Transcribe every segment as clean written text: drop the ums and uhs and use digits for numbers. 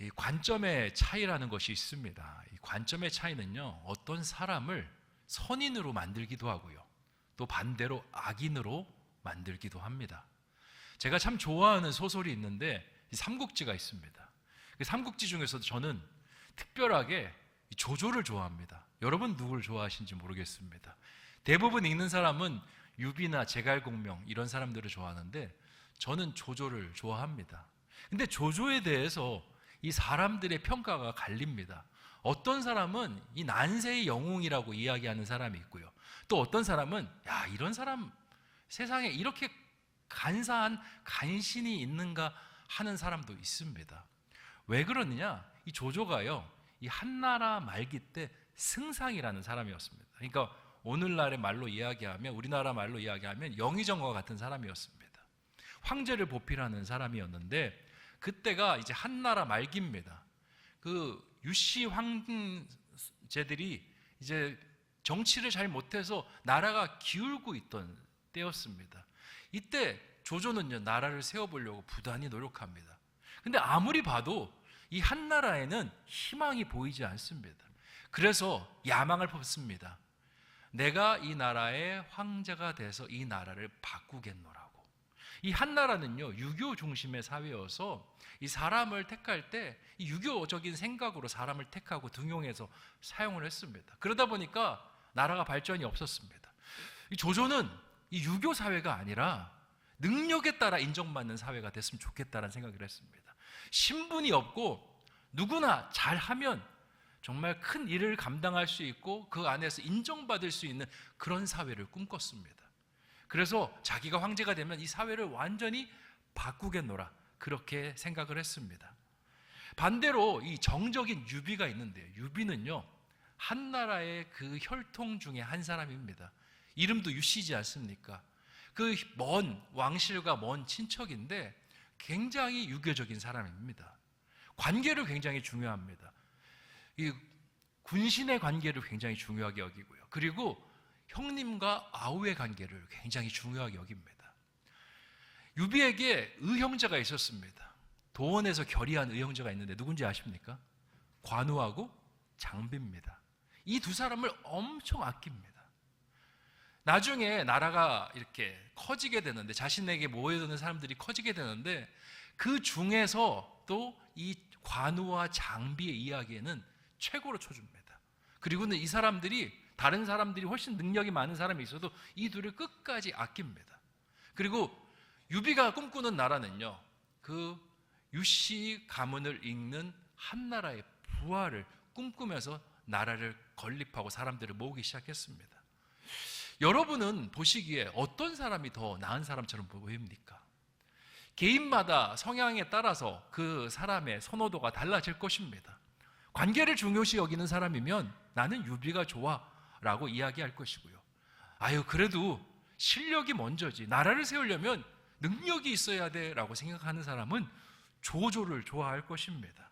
이 관점의 차이라는 것이 있습니다. 이 관점의 차이는요, 어떤 사람을 선인으로 만들기도 하고요, 또 반대로 악인으로 만들기도 합니다. 제가 참 좋아하는 소설이 있는데 삼국지가 있습니다. 그 삼국지 중에서도 저는 특별하게 조조를 좋아합니다. 여러분 누구를 좋아하시는지 모르겠습니다. 대부분 읽는 사람은 유비나 제갈공명 이런 사람들을 좋아하는데 저는 조조를 좋아합니다. 근데 조조에 대해서 이 사람들의 평가가 갈립니다. 어떤 사람은 이 난세의 영웅이라고 이야기하는 사람이 있고요, 또 어떤 사람은 야, 이런 사람 세상에 이렇게 간사한 간신이 있는가 하는 사람도 있습니다. 왜 그러느냐? 이 조조가요, 이 한나라 말기 때 승상이라는 사람이었습니다. 그러니까 오늘날의 말로 이야기하면, 우리나라 말로 이야기하면 영의정과 같은 사람이었습니다. 황제를 보필하는 사람이었는데 그때가 이제 한나라 말기입니다. 그 유씨 황제들이 이제 정치를 잘 못해서 나라가 기울고 있던 때였습니다. 이때 조조는요, 나라를 세워보려고 부단히 노력합니다. 근데 아무리 봐도 이 한나라에는 희망이 보이지 않습니다. 그래서 야망을 품습니다. 내가 이 나라의 황제가 돼서 이 나라를 바꾸겠노라고. 이 한나라는요, 유교 중심의 사회여서 이 사람을 택할 때 이 유교적인 생각으로 사람을 택하고 등용해서 사용을 했습니다. 그러다 보니까 나라가 발전이 없었습니다. 이 조조는 이 유교 사회가 아니라 능력에 따라 인정받는 사회가 됐으면 좋겠다는 생각을 했습니다. 신분이 없고 누구나 잘하면 정말 큰 일을 감당할 수 있고 그 안에서 인정받을 수 있는 그런 사회를 꿈꿨습니다. 그래서 자기가 황제가 되면 이 사회를 완전히 바꾸겠노라, 그렇게 생각을 했습니다. 반대로 이 정적인 유비가 있는데요, 유비는요, 한나라의 그 혈통 중에 한 사람입니다. 이름도 유씨지 않습니까? 그 먼 왕실과 먼 친척인데 굉장히 유교적인 사람입니다. 관계를 굉장히 중요합니다. 이 군신의 관계를 굉장히 중요하게 여기고요, 그리고 형님과 아우의 관계를 굉장히 중요하게 여깁니다. 유비에게 의형제가 있었습니다. 도원에서 결의한 의형제가 있는데 누군지 아십니까? 관우하고 장비입니다. 이 두 사람을 엄청 아낍니다. 나중에 나라가 이렇게 커지게 되는데, 자신에게 모여드는 사람들이 커지게 되는데 그 중에서 또 이 관우와 장비의 이야기에는 최고로 쳐줍니다. 그리고는 이 사람들이, 다른 사람들이 훨씬 능력이 많은 사람이 있어도 이 둘을 끝까지 아낍니다. 그리고 유비가 꿈꾸는 나라는요, 그 유씨 가문을 잇는 한나라의 부활을 꿈꾸면서 나라를 건립하고 사람들을 모으기 시작했습니다. 여러분은 보시기에 어떤 사람이 더 나은 사람처럼 보입니까? 개인마다 성향에 따라서 그 사람의 선호도가 달라질 것입니다. 관계를 중요시 여기는 사람이면 나는 유비가 좋아 라고 이야기할 것이고요, 아유 그래도 실력이 먼저지, 나라를 세우려면 능력이 있어야 돼 라고 생각하는 사람은 조조를 좋아할 것입니다.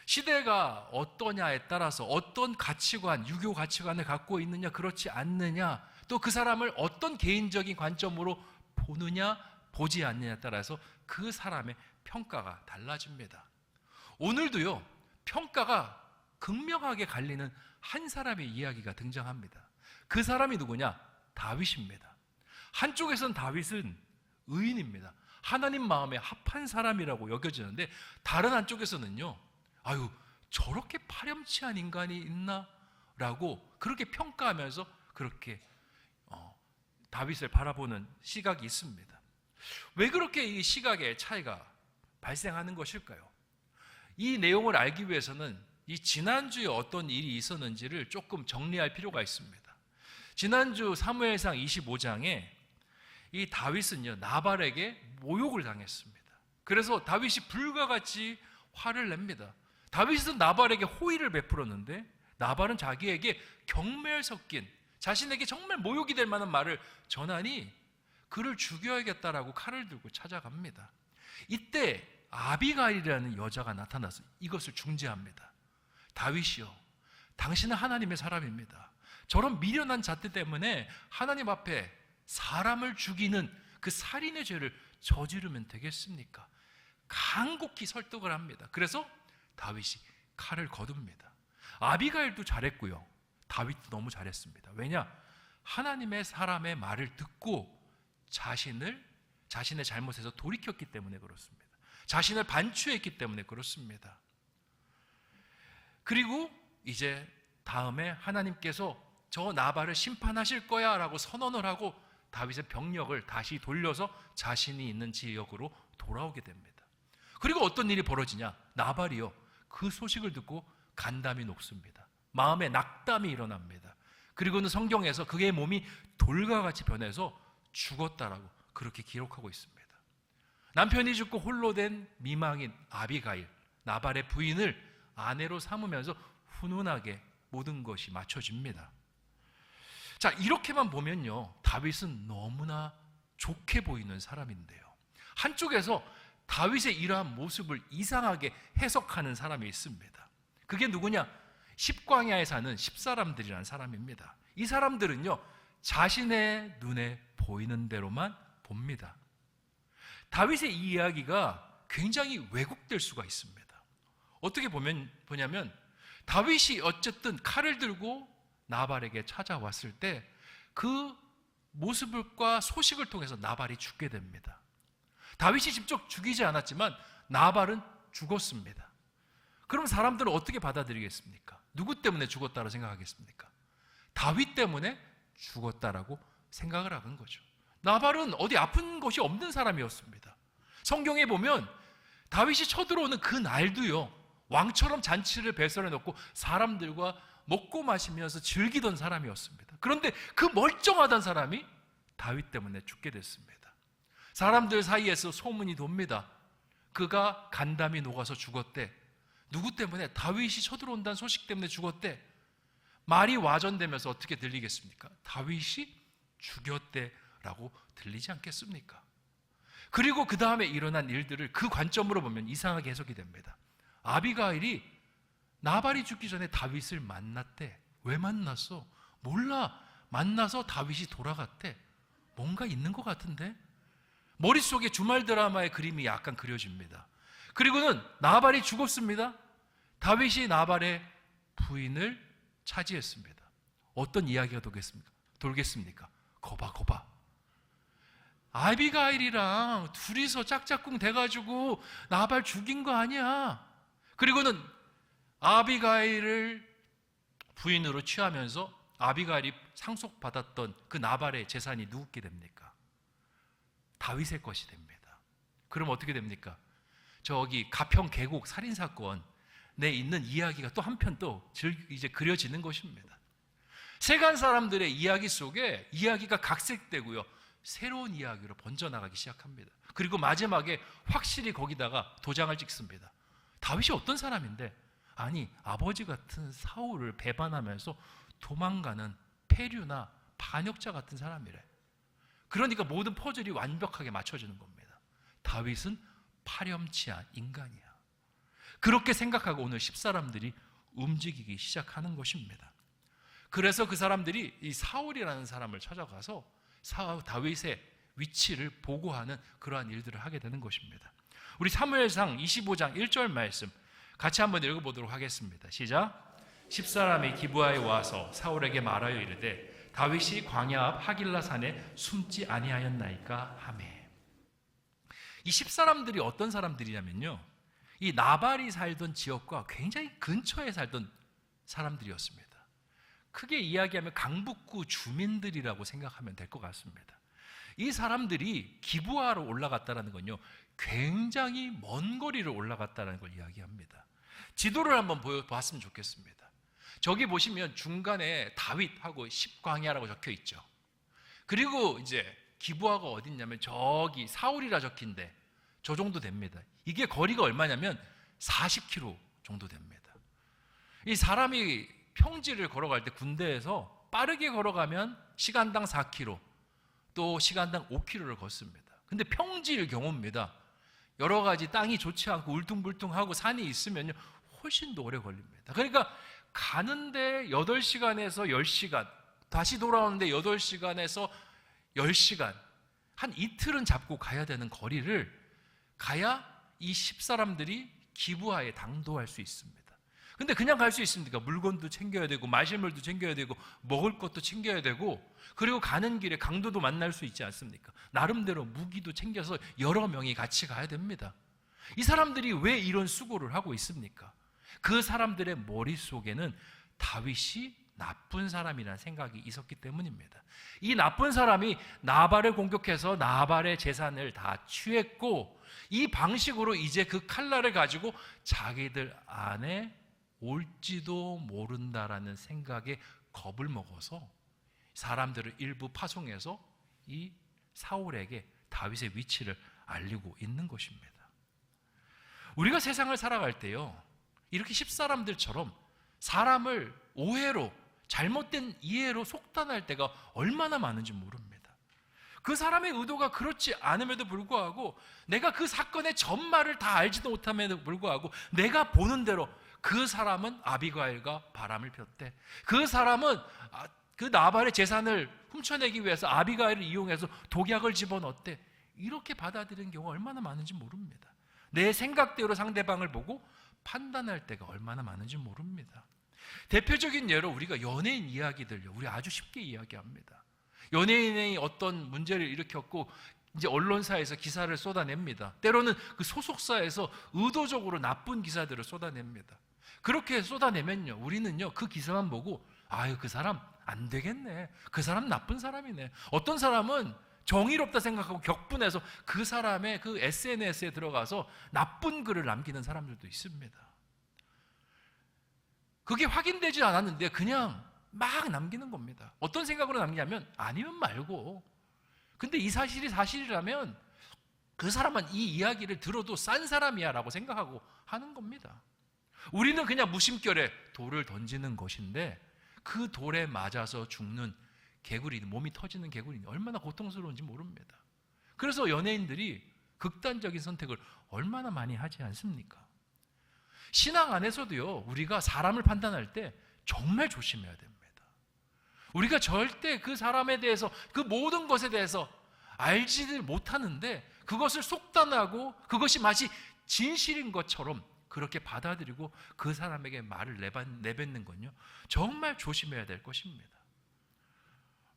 시대가 어떠냐에 따라서 어떤 가치관, 유교 가치관을 갖고 있느냐 그렇지 않느냐, 또 그 사람을 어떤 개인적인 관점으로 보느냐 보지 않느냐에 따라서 그 사람의 평가가 달라집니다. 오늘도요, 평가가 극명하게 갈리는 한 사람의 이야기가 등장합니다. 그 사람이 누구냐? 다윗입니다. 한쪽에서는 다윗은 의인입니다. 하나님 마음에 합한 사람이라고 여겨지는데, 다른 한쪽에서는요, 아유 저렇게 파렴치한 인간이 있나? 라고 그렇게 평가하면서 그렇게 다윗을 바라보는 시각이 있습니다. 왜 그렇게 이 시각의 차이가 발생하는 것일까요? 이 내용을 알기 위해서는 이 지난주에 어떤 일이 있었는지를 조금 정리할 필요가 있습니다. 지난주 사무엘상 25장에 이 다윗은요, 나발에게 모욕을 당했습니다. 그래서 다윗이 불과 같이 화를 냅니다. 다윗은 나발에게 호의를 베풀었는데 나발은 자기에게 경멸 섞인, 자신에게 정말 모욕이 될 만한 말을 전하니 그를 죽여야겠다라고 칼을 들고 찾아갑니다. 이때 아비가일이라는 여자가 나타나서 이것을 중재합니다. 다윗이요, 당신은 하나님의 사람입니다. 저런 미련한 잣대 때문에 하나님 앞에 사람을 죽이는 그 살인의 죄를 저지르면 되겠습니까? 간곡히 설득을 합니다. 그래서 다윗이 칼을 거둡니다. 아비가일도 잘했고요, 다윗도 너무 잘했습니다. 왜냐? 하나님의 사람의 말을 듣고 자신의 잘못에서 돌이켰기 때문에 그렇습니다. 자신을 반추했기 때문에 그렇습니다. 그리고 이제 다음에 하나님께서 저 나발을 심판하실 거야 라고 선언을 하고 다윗의 병력을 다시 돌려서 자신이 있는 지역으로 돌아오게 됩니다. 그리고 어떤 일이 벌어지냐? 나발이요, 그 소식을 듣고 간담이 녹습니다. 마음에 낙담이 일어납니다. 그리고는 성경에서 그의 몸이 돌과 같이 변해서 죽었다라고 그렇게 기록하고 있습니다. 남편이 죽고 홀로 된 미망인 아비가일, 나발의 부인을 아내로 삼으면서 훈훈하게 모든 것이 맞춰집니다. 자, 이렇게만 보면요, 다윗은 너무나 좋게 보이는 사람인데요, 한쪽에서 다윗의 이러한 모습을 이상하게 해석하는 사람이 있습니다. 그게 누구냐? 십광야에 사는 십사람들이라는 사람입니다. 이 사람들은요, 자신의 눈에 보이는 대로만 봅니다. 다윗의 이 이야기가 굉장히 왜곡될 수가 있습니다. 어떻게 보냐면 다윗이 어쨌든 칼을 들고 나발에게 찾아왔을 때 그 모습과 소식을 통해서 나발이 죽게 됩니다. 다윗이 직접 죽이지 않았지만 나발은 죽었습니다. 그럼 사람들은 어떻게 받아들이겠습니까? 누구 때문에 죽었다고 생각하겠습니까? 다윗 때문에 죽었다라고 생각을 하는 거죠. 나발은 어디 아픈 것이 없는 사람이었습니다. 성경에 보면 다윗이 쳐들어오는 그 날도요, 왕처럼 잔치를 배설해 놓고 사람들과 먹고 마시면서 즐기던 사람이었습니다. 그런데 그 멀쩡하던 사람이 다윗 때문에 죽게 됐습니다. 사람들 사이에서 소문이 돕니다. 그가 간담이 녹아서 죽었대. 누구 때문에? 다윗이 쳐들어온다는 소식 때문에 죽었대. 말이 와전되면서 어떻게 들리겠습니까? 다윗이 죽였대라고 들리지 않겠습니까? 그리고 그 다음에 일어난 일들을 그 관점으로 보면 이상하게 해석이 됩니다. 아비가일이 나발이 죽기 전에 다윗을 만났대. 왜 만났어? 몰라. 만나서 다윗이 돌아갔대. 뭔가 있는 것 같은데? 머릿속에 주말 드라마의 그림이 약간 그려집니다. 그리고는 나발이 죽었습니다. 다윗이 나발의 부인을 차지했습니다. 어떤 이야기가 돌겠습니까? 거봐. 아비가일이랑 둘이서 짝짝꿍 돼가지고 나발 죽인 거 아니야. 그리고는 아비가일을 부인으로 취하면서 아비가일이 상속받았던 그 나발의 재산이 누구께 됩니까? 다윗의 것이 됩니다. 그럼 어떻게 됩니까? 저기 가평 계곡 살인사건에 있는 이야기가 또 한편 또 이제 그려지는 것입니다. 세간 사람들의 이야기 속에 이야기가 각색되고요, 새로운 이야기로 번져나가기 시작합니다. 그리고 마지막에 확실히 거기다가 도장을 찍습니다. 다윗이 어떤 사람인데? 아니, 아버지 같은 사울을 배반하면서 도망가는 패류나 반역자 같은 사람이래. 그러니까 모든 퍼즐이 완벽하게 맞춰지는 겁니다. 다윗은 파렴치한 인간이야. 그렇게 생각하고 오늘 십사람들이 움직이기 시작하는 것입니다. 그래서 그 사람들이 이 사울이라는 사람을 찾아가서 다윗의 위치를 보고하는 그러한 일들을 하게 되는 것입니다. 우리 사무엘상 25장 1절 말씀 같이 한번 읽어보도록 하겠습니다. 시작. 십사람이 기브아에 와서 사울에게 말하여 이르되 다윗이 광야 앞 하길라 산에 숨지 아니하였나이까 하매. 이 십사람들이 어떤 사람들이냐면요, 이 나발이 살던 지역과 굉장히 근처에 살던 사람들이었습니다. 크게 이야기하면 강북구 주민들이라고 생각하면 될 것 같습니다. 이 사람들이 기브아로 올라갔다는 건요, 굉장히 먼 거리를 올라갔다는 걸 이야기합니다. 지도를 한번 보았으면 좋겠습니다. 저기 보시면 중간에 다윗하고 십광야라고 적혀 있죠. 그리고 이제 기브아가 어딨냐면 저기 사울이라 적힌데 저 정도 됩니다. 이게 거리가 얼마냐면 40km 정도 됩니다. 이 사람이 평지를 걸어갈 때 군대에서 빠르게 걸어가면 시간당 4km, 또 시간당 5km를 걷습니다. 근데 평지일 경우입니다. 여러 가지 땅이 좋지 않고 울퉁불퉁하고 산이 있으면요, 훨씬 더 오래 걸립니다. 그러니까 가는데 8시간에서 10시간, 다시 돌아오는데 8시간에서 10시간, 한 이틀은 잡고 가야 되는 거리를 가야 이 10사람들이 기브아에 당도할 수 있습니다. 근데 그냥 갈 수 있습니까? 물건도 챙겨야 되고 마실 물도 챙겨야 되고 먹을 것도 챙겨야 되고, 그리고 가는 길에 강도도 만날 수 있지 않습니까? 나름대로 무기도 챙겨서 여러 명이 같이 가야 됩니다. 이 사람들이 왜 이런 수고를 하고 있습니까? 그 사람들의 머릿속에는 다윗이 나쁜 사람이라는 생각이 있었기 때문입니다. 이 나쁜 사람이 나발을 공격해서 나발의 재산을 다 취했고, 이 방식으로 이제 그 칼날을 가지고 자기들 안에 올지도 모른다라는 생각에 겁을 먹어서 사람들을 일부 파송해서 이 사울에게 다윗의 위치를 알리고 있는 것입니다. 우리가 세상을 살아갈 때요, 이렇게 10사람들처럼 사람을 오해로, 잘못된 이해로 속단할 때가 얼마나 많은지 모릅니다. 그 사람의 의도가 그렇지 않음에도 불구하고, 내가 그 사건의 전말을 다 알지도 못함에도 불구하고 내가 보는 대로 그 사람은 아비가일과 바람을 폈대, 그 사람은 그 나발의 재산을 훔쳐내기 위해서 아비가일을 이용해서 독약을 집어넣었대, 이렇게 받아들이는 경우가 얼마나 많은지 모릅니다. 내 생각대로 상대방을 보고 판단할 때가 얼마나 많은지 모릅니다. 대표적인 예로 우리가 연예인 이야기들요, 우리 아주 쉽게 이야기합니다. 연예인이 어떤 문제를 일으켰고 이제 언론사에서 기사를 쏟아냅니다. 때로는 그 소속사에서 의도적으로 나쁜 기사들을 쏟아냅니다. 그렇게 쏟아내면요, 우리는요 그 기사만 보고 아유, 그 사람 안 되겠네, 그 사람 나쁜 사람이네. 어떤 사람은 정의롭다 생각하고 격분해서 그 사람의 그 SNS에 들어가서 나쁜 글을 남기는 사람들도 있습니다. 그게 확인되지 않았는데 그냥 막 남기는 겁니다. 어떤 생각으로 남기냐면 아니면 말고, 근데 이 사실이 사실이라면 그 사람은 이 이야기를 들어도 싼 사람이야 라고 생각하고 하는 겁니다. 우리는 그냥 무심결에 돌을 던지는 것인데 그 돌에 맞아서 죽는 개구리, 몸이 터지는 개구리는 얼마나 고통스러운지 모릅니다. 그래서 연예인들이 극단적인 선택을 얼마나 많이 하지 않습니까? 신앙 안에서도요, 우리가 사람을 판단할 때 정말 조심해야 됩니다. 우리가 절대 그 사람에 대해서, 그 모든 것에 대해서 알지를 못하는데 그것을 속단하고 그것이 마치 진실인 것처럼 그렇게 받아들이고 그 사람에게 말을 내뱉는 건요, 정말 조심해야 될 것입니다.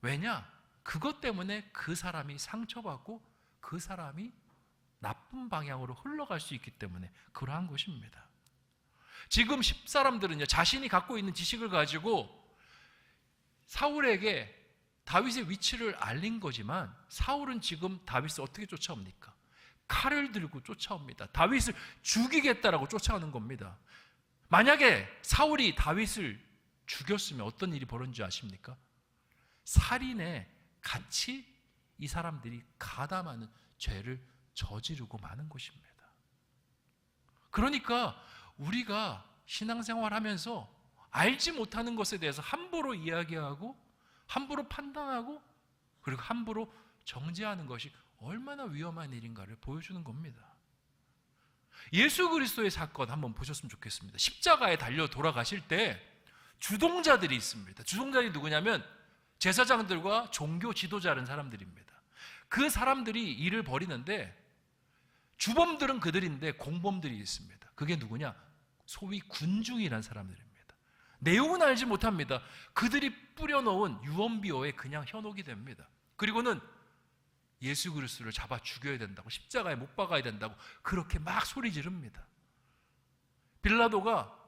왜냐? 그것 때문에 그 사람이 상처받고 그 사람이 나쁜 방향으로 흘러갈 수 있기 때문에 그러한 것입니다. 지금 10사람들은요, 자신이 갖고 있는 지식을 가지고 사울에게 다윗의 위치를 알린 거지만, 사울은 지금 다윗을 어떻게 쫓아옵니까? 칼을 들고 쫓아옵니다. 다윗을 죽이겠다라고 쫓아오는 겁니다. 만약에 사울이 다윗을 죽였으면 어떤 일이 벌어진 줄 아십니까? 살인에 같이 이 사람들이 가담하는 죄를 저지르고 마는 것입니다. 그러니까 우리가 신앙생활하면서 알지 못하는 것에 대해서 함부로 이야기하고 함부로 판단하고 그리고 함부로 정죄하는 것이 얼마나 위험한 일인가를 보여주는 겁니다. 예수 그리스도의 사건 한번 보셨으면 좋겠습니다. 십자가에 달려 돌아가실 때 주동자들이 있습니다. 주동자들이 누구냐면 제사장들과 종교 지도자라는 사람들입니다. 그 사람들이 일을 벌이는데 주범들은 그들인데 공범들이 있습니다. 그게 누구냐? 소위 군중이라는 사람들입니다. 내용은 알지 못합니다. 그들이 뿌려놓은 유언비어에 그냥 현혹이 됩니다. 그리고는 예수 그리스도를 잡아 죽여야 된다고, 십자가에 못 박아야 된다고 그렇게 막 소리 지릅니다. 빌라도가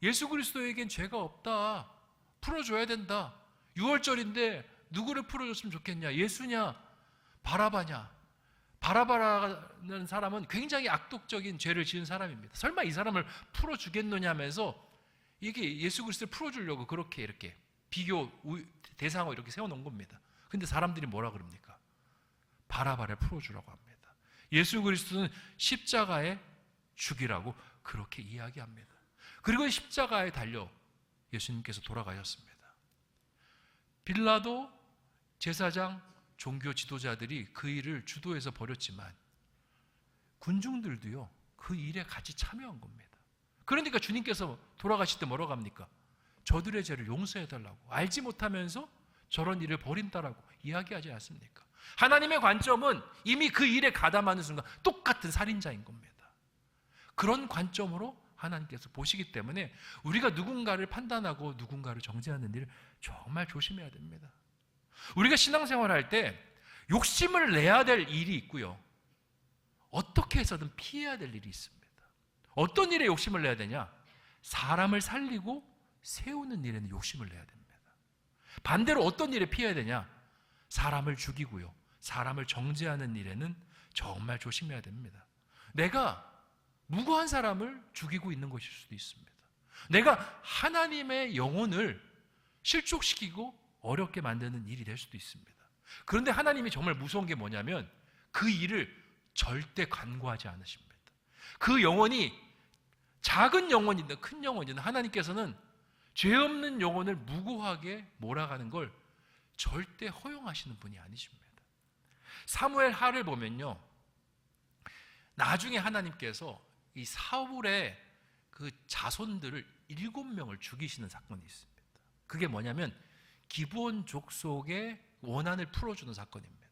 예수 그리스도에겐 죄가 없다, 풀어줘야 된다, 6월절인데 누구를 풀어줬으면 좋겠냐, 예수냐 바라바냐. 바라바라는 사람은 굉장히 악독적인 죄를 지은 사람입니다. 설마 이 사람을 풀어주겠느냐 하면서 이게 예수 그리스도를 풀어주려고 그렇게 이렇게 비교 대상으로 이렇게 세워놓은 겁니다. 근데 사람들이 뭐라 그럽니까? 바라바를 풀어주라고 합니다. 예수 그리스도는 십자가에 죽이라고 그렇게 이야기합니다. 그리고 십자가에 달려 예수님께서 돌아가셨습니다. 빌라도, 제사장, 종교 지도자들이 그 일을 주도해서 벌였지만 군중들도요, 그 일에 같이 참여한 겁니다. 그러니까 주님께서 돌아가실 때 뭐라고 합니까? 저들의 죄를 용서해달라고, 알지 못하면서 저런 일을 벌인다라고 이야기하지 않습니까? 하나님의 관점은 이미 그 일에 가담하는 순간 똑같은 살인자인 겁니다. 그런 관점으로 하나님께서 보시기 때문에 우리가 누군가를 판단하고 누군가를 정죄하는 일을 정말 조심해야 됩니다. 우리가 신앙생활할 때 욕심을 내야 될 일이 있고요, 어떻게 해서든 피해야 될 일이 있습니다. 어떤 일에 욕심을 내야 되냐? 사람을 살리고 세우는 일에는 욕심을 내야 됩니다. 반대로 어떤 일에 피해야 되냐? 사람을 죽이고요, 사람을 정죄하는 일에는 정말 조심해야 됩니다. 내가 무고한 사람을 죽이고 있는 것일 수도 있습니다. 내가 하나님의 영혼을 실족시키고 어렵게 만드는 일이 될 수도 있습니다. 그런데 하나님이 정말 무서운 게 뭐냐면 그 일을 절대 간과하지 않으십니다. 그 영혼이 작은 영혼이든 큰 영혼이든 하나님께서는 죄 없는 영혼을 무고하게 몰아가는 걸 절대 허용하시는 분이 아니십니다. 사무엘 하를 보면요, 나중에 하나님께서 이 사울의 그 자손들을 7명을 죽이시는 사건이 있습니다. 그게 뭐냐면 기브온 족속의 원한을 풀어주는 사건입니다.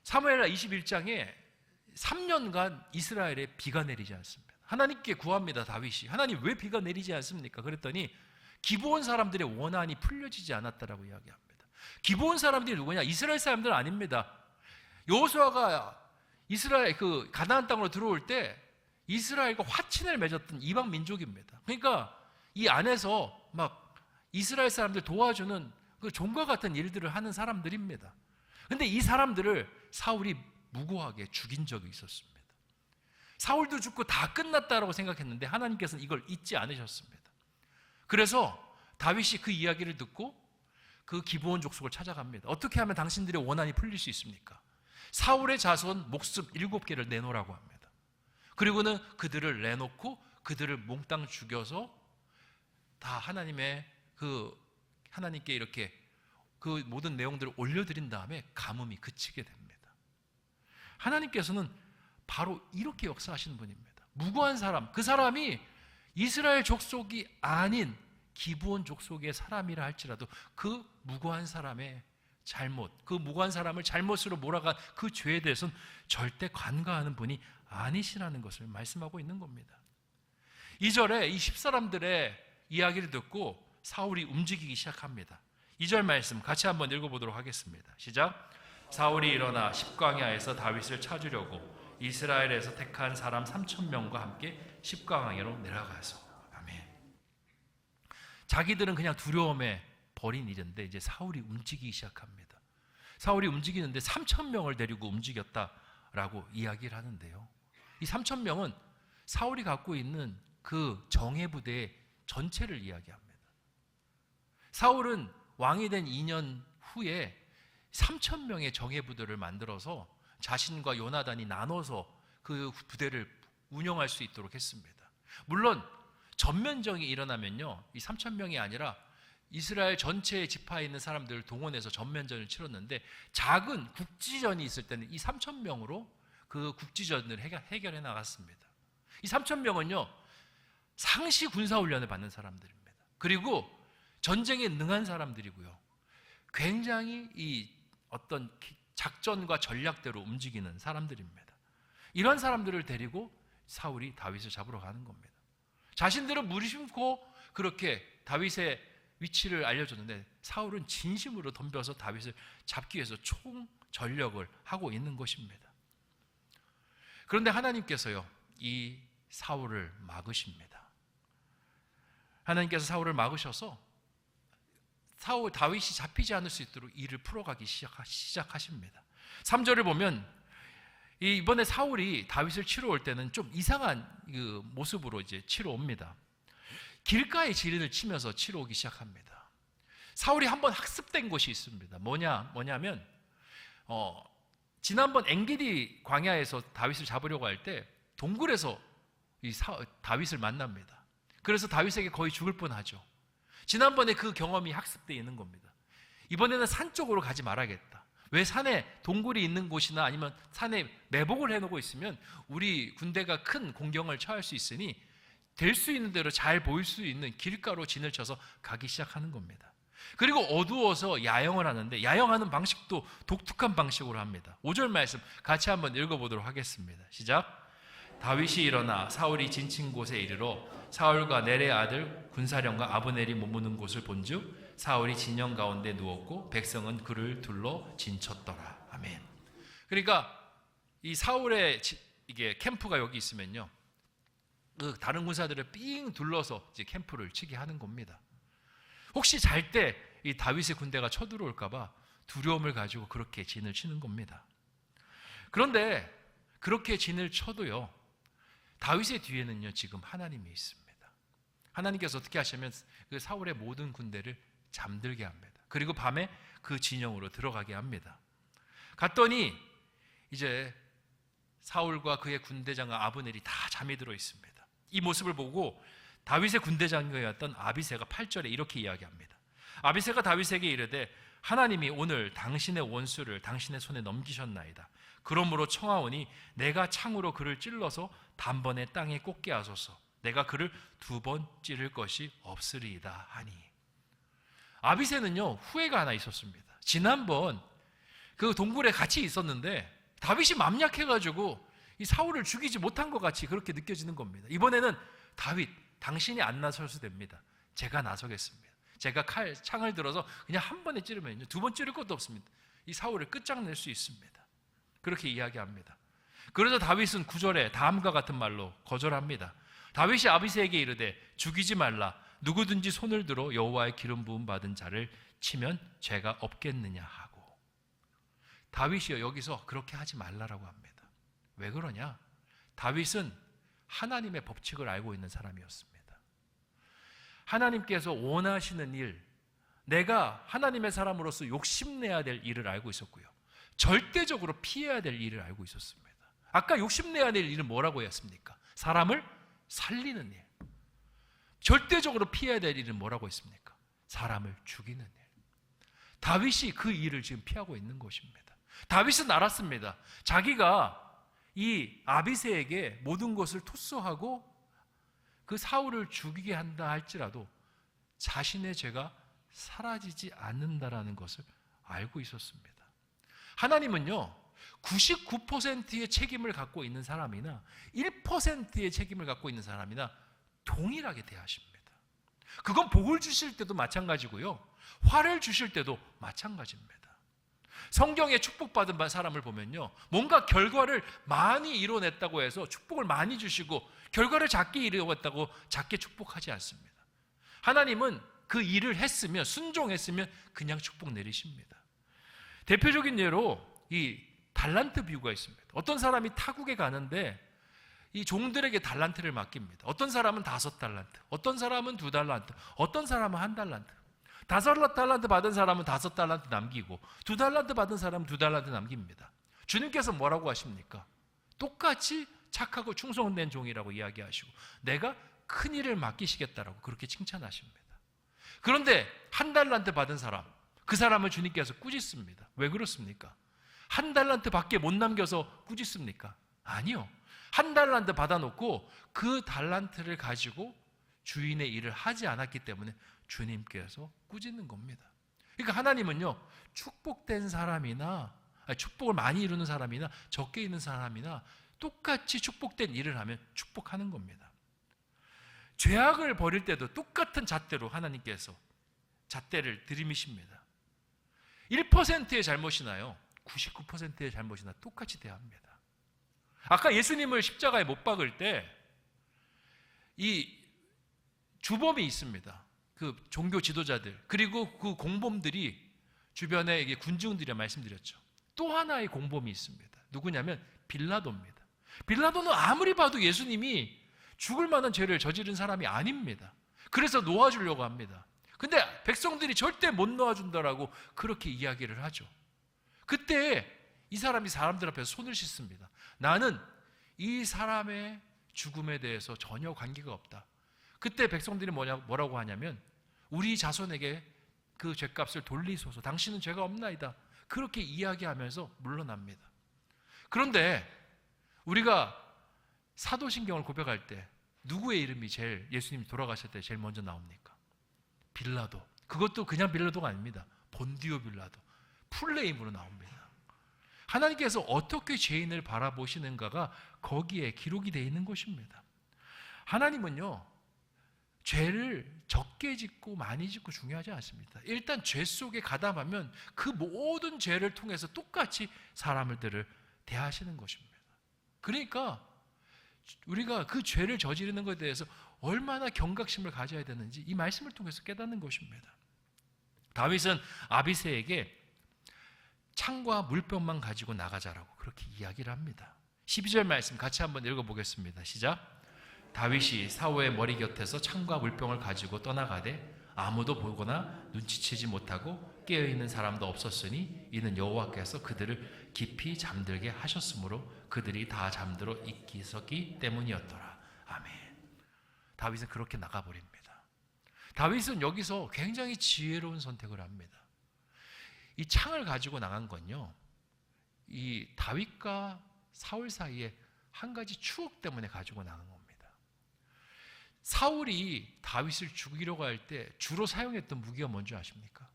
사무엘하 21장에 3년간 이스라엘에 비가 내리지 않습니다. 하나님께 구합니다. 다윗이, 하나님 왜 비가 내리지 않습니까? 그랬더니 기브온 사람들의 원한이 풀려지지 않았다라고 이야기합니다. 기브온 사람들이 누구냐? 이스라엘 사람들은 아닙니다. 여호수아가 이스라엘 그 가나안 땅으로 들어올 때 이스라엘과 화친을 맺었던 이방 민족입니다. 그러니까 이 안에서 막 이스라엘 사람들 도와주는 그 종과 같은 일들을 하는 사람들입니다. 그런데 이 사람들을 사울이 무고하게 죽인 적이 있었습니다. 사울도 죽고 다 끝났다라고 생각했는데 하나님께서는 이걸 잊지 않으셨습니다. 그래서 다윗이 그 이야기를 듣고 그 기브온 족속을 찾아갑니다. 어떻게 하면 당신들의 원한이 풀릴 수 있습니까? 사울의 자손 목숨 7개를 내놓으라고 합니다. 그리고는 그들을 내놓고 그들을 몽땅 죽여서 다 하나님께 이렇게 그 모든 내용들을 올려드린 다음에 가뭄이 그치게 됩니다. 하나님께서는 바로 이렇게 역사하시는 분입니다. 무고한 사람, 그 사람이 이스라엘 족속이 아닌 기브온 족속의 사람이라 할지라도 그 무고한 사람의 잘못, 그 무고한 사람을 잘못으로 몰아간 그 죄에 대해서는 절대 간과하는 분이 아니시라는 것을 말씀하고 있는 겁니다. 2절에 이 10사람들의 이야기를 듣고 사울이 움직이기 시작합니다. 2절 말씀 같이 한번 읽어보도록 하겠습니다. 시작. 사울이 일어나 십광야에서 다윗을 찾으려고 이스라엘에서 택한 사람 3,000명과 함께 십광야로 내려가서. 아멘. 자기들은 그냥 두려움에 버린 일인데 이제 사울이 움직이기 시작합니다. 사울이 움직이는데 3,000명을 데리고 움직였다라고 이야기를 하는데요, 이 3,000명은 사울이 갖고 있는 그 정예부대 전체를 이야기합니다. 사울은 왕이 된 2년 후에 3,000명의 정예부대를 만들어서 자신과 요나단이 나눠서 그 부대를 운영할 수 있도록 했습니다. 물론 전면전이 일어나면요, 이 3,000명이 아니라 이스라엘 전체의 지파에 있는 사람들을 동원해서 전면전을 치렀는데 작은 국지전이 있을 때는 이 3,000명으로 그 국지전을 해결해 나갔습니다. 이 3,000명은요 상시 군사훈련을 받는 사람들입니다. 그리고 전쟁에 능한 사람들이고요, 굉장히 이 어떤 작전과 전략대로 움직이는 사람들입니다. 이런 사람들을 데리고 사울이 다윗을 잡으러 가는 겁니다. 자신들은 무심코 그렇게 다윗의 위치를 알려줬는데 사울은 진심으로 덤벼서 다윗을 잡기 위해서 총전력을 하고 있는 것입니다. 그런데 하나님께서요 이 사울을 막으십니다. 하나님께서 사울을 막으셔서 다윗이 잡히지 않을 수 있도록 일을 풀어가기 시작하십니다. 3절을 보면 이번에 사울이 다윗을 치러 올 때는 좀 이상한 그 모습으로 이제 치러 옵니다. 길가에 지린을 치면서 치러 오기 시작합니다. 사울이 한번 학습된 것이 있습니다. 뭐냐면 지난번 엔게디 광야에서 다윗을 잡으려고 할 때 동굴에서 다윗을 만납니다. 그래서 다윗에게 거의 죽을 뻔하죠. 지난번에 그 경험이 학습되어 있는 겁니다. 이번에는 산 쪽으로 가지 말아야겠다. 왜 산에 동굴이 있는 곳이나 아니면 산에 매복을 해놓고 있으면 우리 군대가 큰 공격을 처할 수 있으니 될 수 있는 대로 잘 보일 수 있는 길가로 진을 쳐서 가기 시작하는 겁니다. 그리고 어두워서 야영을 하는데 야영하는 방식도 독특한 방식으로 합니다. 5절 말씀 같이 한번 읽어보도록 하겠습니다. 시작. 다윗이 일어나 사울이 진친 곳에 이르러 사울과 넬의 아들 군사령과 아브넬이 머무는 곳을 본즉 사울이 진영 가운데 누웠고 백성은 그를 둘러 진쳤더라. 아멘. 그러니까 이 사울의 이게 캠프가 여기 있으면요, 그 다른 군사들을 삥 둘러서 이제 캠프를 치게 하는 겁니다. 혹시 잘 때 이 다윗의 군대가 쳐들어올까봐 두려움을 가지고 그렇게 진을 치는 겁니다. 그런데 그렇게 진을 쳐도요, 다윗의 뒤에는요 지금 하나님이 있습니다. 하나님께서 어떻게 하시면 그 사울의 모든 군대를 잠들게 합니다. 그리고 밤에 그 진영으로 들어가게 합니다. 갔더니 이제 사울과 그의 군대장 아브넬이 다 잠이 들어 있습니다. 이 모습을 보고 다윗의 군대장이었던 아비새가 8절에 이렇게 이야기합니다. 아비새가 다윗에게 이르되 하나님이 오늘 당신의 원수를 당신의 손에 넘기셨나이다. 그러므로 청하오니 내가 창으로 그를 찔러서 단번에 땅에 꽂게 하소서. 내가 그를 2번 찌를 것이 없으리이다 하니. 아비새는요 후회가 하나 있었습니다. 지난번 그 동굴에 같이 있었는데 다윗이 맘약해가지고 이 사울을 죽이지 못한 것 같이 그렇게 느껴지는 겁니다. 이번에는 다윗, 당신이 안 나서셔도 됩니다. 제가 나서겠습니다. 제가 창을 들어서 그냥 한 번에 찌르면요 2번 찌를 것도 없습니다. 이 사울을 끝장낼 수 있습니다. 그렇게 이야기합니다. 그래서 다윗은 9절에 다음과 같은 말로 거절합니다. 다윗이 아비새에게 이르되 죽이지 말라. 누구든지 손을 들어 여호와의 기름 부음 받은 자를 치면 죄가 없겠느냐 하고. 다윗이요 여기서 그렇게 하지 말라라고 합니다. 왜 그러냐? 다윗은 하나님의 법칙을 알고 있는 사람이었습니다. 하나님께서 원하시는 일, 내가 하나님의 사람으로서 욕심내야 될 일을 알고 있었고요, 절대적으로 피해야 될 일을 알고 있었습니다. 아까 욕심내야 될 일은 뭐라고 했습니까? 사람을 살리는 일. 절대적으로 피해야 될 일은 뭐라고 했습니까? 사람을 죽이는 일. 다윗이 그 일을 지금 피하고 있는 것입니다. 다윗은 알았습니다. 자기가 이 아비새에게 모든 것을 토스하고 그 사울을 죽이게 한다 할지라도 자신의 죄가 사라지지 않는다라는 것을 알고 있었습니다. 하나님은요 99%의 책임을 갖고 있는 사람이나 1%의 책임을 갖고 있는 사람이나 동일하게 대하십니다. 그건 복을 주실 때도 마찬가지고요, 화를 주실 때도 마찬가지입니다. 성경에 축복받은 사람을 보면요, 뭔가 결과를 많이 이뤄냈다고 해서 축복을 많이 주시고 결과를 작게 이루었다고 작게 축복하지 않습니다. 하나님은 그 일을 했으면, 순종했으면 그냥 축복 내리십니다. 대표적인 예로 이 달란트 비유가 있습니다. 어떤 사람이 타국에 가는데 이 종들에게 달란트를 맡깁니다. 어떤 사람은 5달란트, 어떤 사람은 2달란트, 어떤 사람은 1달란트. 5달란트 받은 사람은 5달란트 남기고 2달란트 받은 사람은 2달란트 남깁니다. 주님께서 뭐라고 하십니까? 똑같이 착하고 충성된 종이라고 이야기하시고 내가 큰 일을 맡기시겠다라고 그렇게 칭찬하십니다. 그런데 1달란트 받은 사람, 그 사람을 주님께서 꾸짖습니다. 왜 그렇습니까? 1달란트 밖에 못 남겨서 꾸짖습니까? 아니요. 1달란트 받아놓고 그 달란트를 가지고 주인의 일을 하지 않았기 때문에 주님께서 꾸짖는 겁니다. 그러니까 하나님은요 축복된 사람이나 축복을 많이 이루는 사람이나 적게 있는 사람이나 똑같이 축복된 일을 하면 축복하는 겁니다. 죄악을 벌일 때도 똑같은 잣대로 하나님께서 잣대를 들이미십니다. 1%의 잘못이나요 99%의 잘못이나 똑같이 대합니다. 아까 예수님을 십자가에 못 박을 때 이 주범이 있습니다. 그 종교 지도자들 그리고 그 공범들이 주변에 이게 군중들이 말씀드렸죠. 또 하나의 공범이 있습니다. 누구냐면 빌라도입니다. 빌라도는 아무리 봐도 예수님이 죽을 만한 죄를 저지른 사람이 아닙니다. 그래서 놓아주려고 합니다. 근데 백성들이 절대 못 놓아준다라고 그렇게 이야기를 하죠. 그때 이 사람이 사람들 앞에서 손을 씻습니다. 나는 이 사람의 죽음에 대해서 전혀 관계가 없다. 그때 백성들이 뭐라고 하냐면 우리 자손에게 그 죄값을 돌리소서. 당신은 죄가 없나이다. 그렇게 이야기하면서 물러납니다. 그런데 우리가 사도신경을 고백할 때 누구의 이름이 제일 예수님이 돌아가실 때 제일 먼저 나옵니까? 빌라도. 그것도 그냥 빌라도가 아닙니다. 본디오 빌라도. 풀네임으로 나옵니다. 하나님께서 어떻게 죄인을 바라보시는가가 거기에 기록이 되어 있는 것입니다. 하나님은요, 죄를 적게 짓고 많이 짓고 중요하지 않습니다. 일단 죄 속에 가담하면 그 모든 죄를 통해서 똑같이 사람들을 대하시는 것입니다. 그러니까 우리가 그 죄를 저지르는 것에 대해서 얼마나 경각심을 가져야 되는지 이 말씀을 통해서 깨닫는 것입니다. 다윗은 아비새에게 창과 물병만 가지고 나가자라고 그렇게 이야기를 합니다. 12절 말씀 같이 한번 읽어보겠습니다. 시작. 다윗이 사울의 머리 곁에서 창과 물병을 가지고 떠나가되 아무도 보거나 눈치채지 못하고 깨어있는 사람도 없었으니 이는 여호와께서 그들을 깊이 잠들게 하셨으므로 그들이 다 잠들어 있기 때문이었더라. 아멘. 다윗은 그렇게 나가버립니다. 다윗은 여기서 굉장히 지혜로운 선택을 합니다. 이 창을 가지고 나간 건요, 이 다윗과 사울 사이에 한 가지 추억 때문에 가지고 나간 겁니다. 사울이 다윗을 죽이려고 할 때 주로 사용했던 무기가 뭔지 아십니까?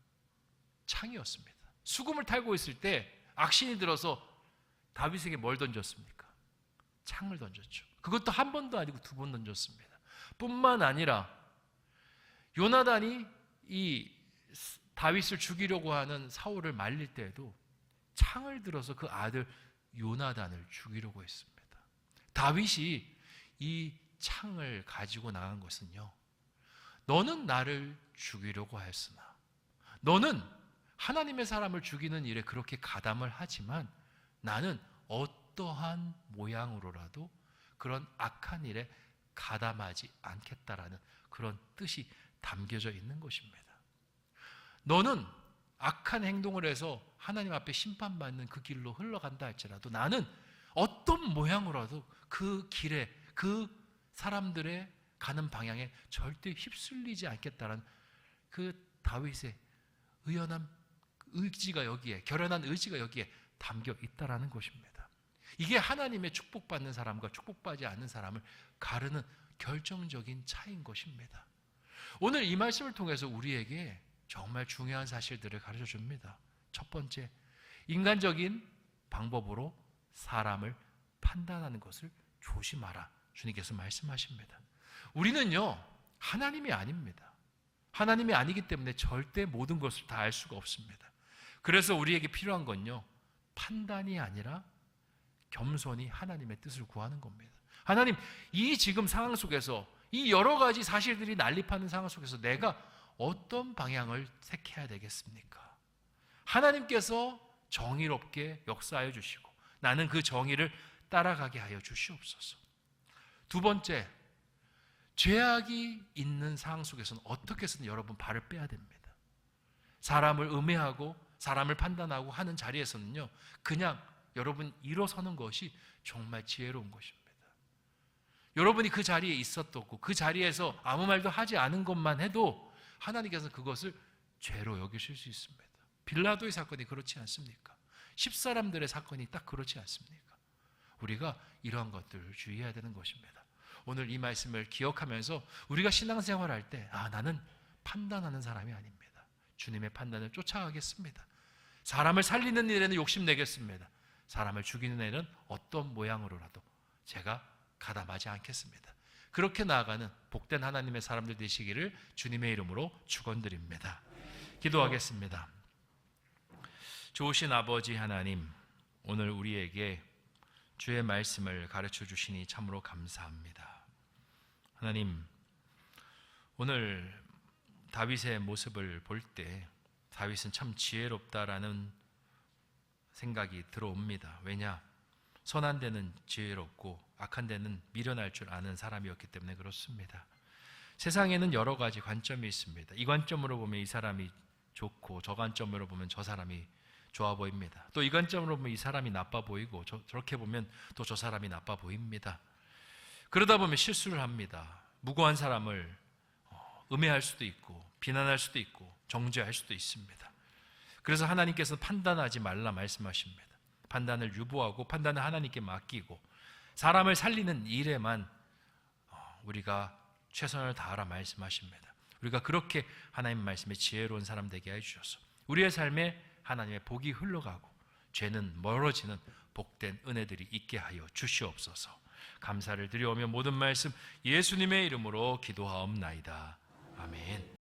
창이었습니다. 수금을 탈고 있을 때 악신이 들어서 다윗에게 뭘 던졌습니까? 창을 던졌죠. 그것도 한 번도 아니고 두 번 던졌습니다. 뿐만 아니라 요나단이 이 다윗을 죽이려고 하는 사울을 말릴 때에도 창을 들어서 그 아들 요나단을 죽이려고 했습니다. 다윗이 이 창을 가지고 나간 것은요, 너는 나를 죽이려고 하였으나, 너는 하나님의 사람을 죽이는 일에 그렇게 가담을 하지만 나는 어떠한 모양으로라도 그런 악한 일에 가담하지 않겠다라는 그런 뜻이 담겨져 있는 것입니다. 너는 악한 행동을 해서 하나님 앞에 심판받는 그 길로 흘러간다 할지라도 나는 어떤 모양으로라도 그 길에, 그 사람들의 가는 방향에 절대 휩쓸리지 않겠다는 그 다윗의 의연한 의지가 여기에, 결연한 의지가 여기에 담겨 있다라는 것입니다. 이게 하나님의 축복받는 사람과 축복받지 않는 사람을 가르는 결정적인 차이인 것입니다. 오늘 이 말씀을 통해서 우리에게 정말 중요한 사실들을 가르쳐 줍니다. 첫 번째, 인간적인 방법으로 사람을 판단하는 것을 조심하라. 주님께서 말씀하십니다. 우리는요, 하나님이 아닙니다. 하나님이 아니기 때문에 절대 모든 것을 다 알 수가 없습니다. 그래서 우리에게 필요한 건요, 판단이 아니라 겸손히 하나님의 뜻을 구하는 겁니다. 하나님, 이 지금 상황 속에서 이 여러 가지 사실들이 난립하는 상황 속에서 내가 어떤 방향을 택해야 되겠습니까? 하나님께서 정의롭게 역사하여 주시고 나는 그 정의를 따라가게 하여 주시옵소서. 두 번째, 죄악이 있는 상황 속에서는 어떻게 해서든 여러분 발을 빼야 됩니다. 사람을 음해하고 사람을 판단하고 하는 자리에서는요, 그냥 여러분 일어서는 것이 정말 지혜로운 것입니다. 여러분이 그 자리에 있었고 그 자리에서 아무 말도 하지 않은 것만 해도 하나님께서는 그것을 죄로 여기실 수 있습니다. 빌라도의 사건이 그렇지 않습니까? 10사람들의 사건이 딱 그렇지 않습니까? 우리가 이러한 것들을 주의해야 되는 것입니다. 오늘 이 말씀을 기억하면서 우리가 신앙생활할 때 나는 판단하는 사람이 아닙니다. 주님의 판단을 쫓아가겠습니다. 사람을 살리는 일에는 욕심내겠습니다. 사람을 죽이는 일은 어떤 모양으로라도 제가 가담하지 않겠습니다. 그렇게 나아가는 복된 하나님의 사람들 되시기를 주님의 이름으로 축원드립니다. 기도하겠습니다. 좋으신 아버지 하나님, 오늘 우리에게 주의 말씀을 가르쳐 주시니 참으로 감사합니다. 하나님, 오늘 다윗의 모습을 볼 때 다윗은 참 지혜롭다라는 생각이 들어옵니다. 왜냐? 선한 데는 지혜롭고 악한 데는 미련할 줄 아는 사람이었기 때문에 그렇습니다. 세상에는 여러 가지 관점이 있습니다. 이 관점으로 보면 이 사람이 좋고 저 관점으로 보면 저 사람이 좋아 보입니다. 또 이 관점으로 보면 이 사람이 나빠 보이고 저렇게 보면 또 저 사람이 나빠 보입니다. 그러다 보면 실수를 합니다. 무고한 사람을 음해할 수도 있고 비난할 수도 있고 정죄할 수도 있습니다. 그래서 하나님께서 판단하지 말라 말씀하십니다. 판단을 유보하고 판단을 하나님께 맡기고 사람을 살리는 일에만 우리가 최선을 다하라 말씀하십니다. 우리가 그렇게 하나님 말씀에 지혜로운 사람 되게 해주셔서 우리의 삶에 하나님의 복이 흘러가고 죄는 멀어지는 복된 은혜들이 있게 하여 주시옵소서. 감사를 드려오며 모든 말씀 예수님의 이름으로 기도하옵나이다. 아멘.